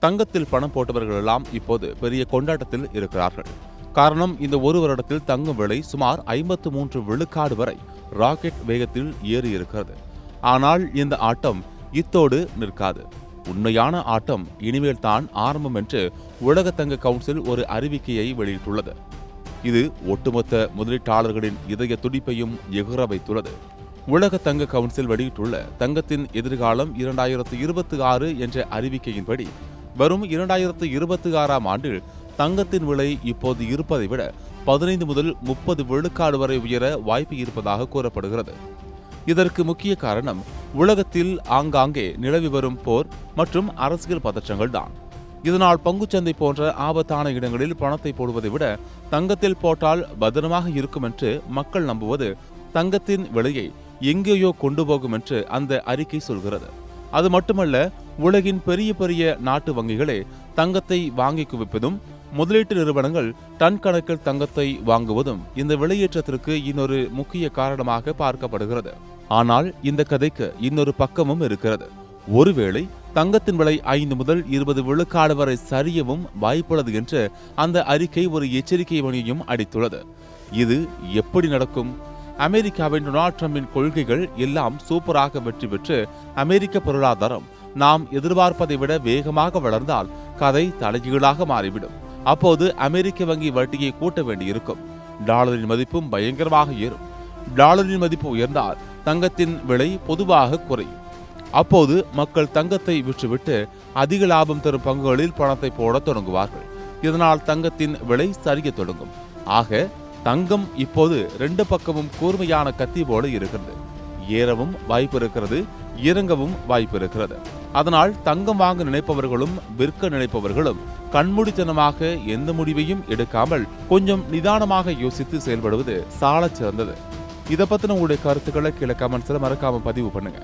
தங்கத்தில் பணம் போட்டவர்கள் எல்லாம் இப்போது பெரிய கொண்டாட்டத்தில் இருக்கிறார்கள். காரணம், இந்த ஒரு வருடத்தில் தங்கம் விலை சுமார் 53 விழுக்காடு வரை ராக்கெட் வேகத்தில் ஏறி இருக்கிறது. ஆனால் இந்த ஆட்டம் இத்தோடு நிற்காது. உண்மையான ஆட்டம் இனிமேல் தான் ஆரம்பம் என்று உலக தங்க கவுன்சில் ஒரு அறிவிக்கையை வெளியிட்டுள்ளது. இது ஒட்டுமொத்த முதலீட்டாளர்களின் இதய துடிப்பையும் எகுற வைத்துள்ளது. உலக தங்க கவுன்சில் வெளியிட்டுள்ள தங்கத்தின் எதிர்காலம் 2026 என்ற அறிவிக்கையின்படி வரும் 2026ஆம் ஆண்டில் தங்கத்தின் விலை இப்போது இருப்பதை விட 15 முதல் 30 விழுக்காடு வரை உயர வாய்ப்பு இருப்பதாக கூறப்படுகிறது. இதற்கு முக்கிய காரணம் உலகத்தில் ஆங்காங்கே நிலவி வரும் போர் மற்றும் அரசியல் பதற்றங்கள் தான். இதனால் பங்குச்சந்தை போன்ற ஆபத்தான இடங்களில் பணத்தை போடுவதை விட தங்கத்தில் போட்டால் பத்திரமாக இருக்கும் என்று மக்கள் நம்புவது தங்கத்தின் விலையை எங்கேயோ கொண்டு போகும் என்று அந்த அறிக்கை சொல்கிறது. அது மட்டுமல்ல, உலகின் பெரிய பெரிய நாட்டு வங்கிகளே தங்கத்தை வாங்கி குவிப்பதும் முதலீட்டு நிறுவனங்கள் டன் கணக்கில் தங்கத்தை வாங்குவதும் இந்த விலையேற்றத்திற்கு இன்னொரு முக்கிய காரணமாக பார்க்கப்படுகிறது. ஆனால் இந்த கதைக்கு இன்னொரு பக்கமும் இருக்கிறது. ஒருவேளை தங்கத்தின் விலை 5 முதல் 20 விழுக்காடு வரை சரியவும் வாய்ப்புள்ளது என்று அந்த அறிக்கை ஒரு எச்சரிக்கை மணியையும் அடித்துள்ளது. இது எப்படி நடக்கும்? அமெரிக்காவின் டொனால்ட் ட்ரம்பின் கொள்கைகள் எல்லாம் சூப்பராக வெற்றி பெற்று அமெரிக்க பொருளாதாரம் நாம் எதிர்பார்ப்பதை விட வேகமாக வளர்ந்தால் கதை தலைகீழாக மாறிவிடும். அப்போது அமெரிக்க வங்கி வட்டியை கூட்ட வேண்டியிருக்கும். டாலரின் மதிப்பும் பயங்கரமாக ஏறும். டாலரின் மதிப்பு உயர்ந்தால் தங்கத்தின் விலை பொதுவாக குறையும். அப்போது மக்கள் தங்கத்தை விற்றுவிட்டு அதிக லாபம் தரும் பங்குகளில் பணத்தை போட தொடங்குவார்கள். இதனால் தங்கத்தின் விலை சரிய தொடங்கும். ஆக தங்கம் இப்போது 2 பக்கமும் கூர்மையான கத்தி போல இருக்கிறது. ஏறவும் வாய்ப்பு இருக்கிறது, இறங்கவும் வாய்ப்பு இருக்கிறது. அதனால் தங்கம் வாங்க நினைப்பவர்களும் விற்க நினைப்பவர்களும் கண்மூடித்தனமாக எந்த முடிவையும் எடுக்காமல் கொஞ்சம் நிதானமாக யோசித்து செயல்படுவது சாலச் சிறந்தது. இதை பத்தின உங்களுடைய கருத்துக்களை கீழே கமெண்ட்ஸ்ல மறக்காம பதிவு பண்ணுங்க.